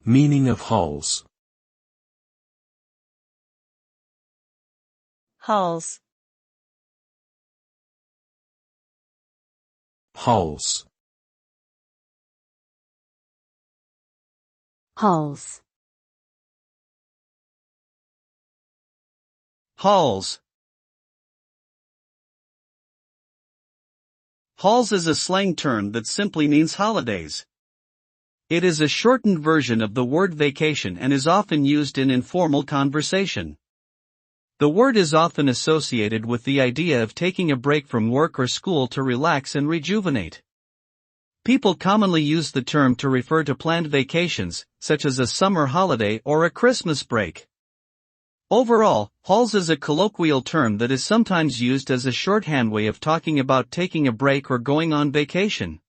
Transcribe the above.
Meaning of halls. Halls. Halls. Halls. Halls. Halls is a slang term that simply means holidays. It is a shortened version of the word vacation and is often used in informal conversation. The word is often associated with the idea of taking a break from work or school to relax and rejuvenate. People commonly use the term to refer to planned vacations, such as a summer holiday or a Christmas break. Overall, halls is a colloquial term that is sometimes used as a shorthand way of talking about taking a break or going on vacation.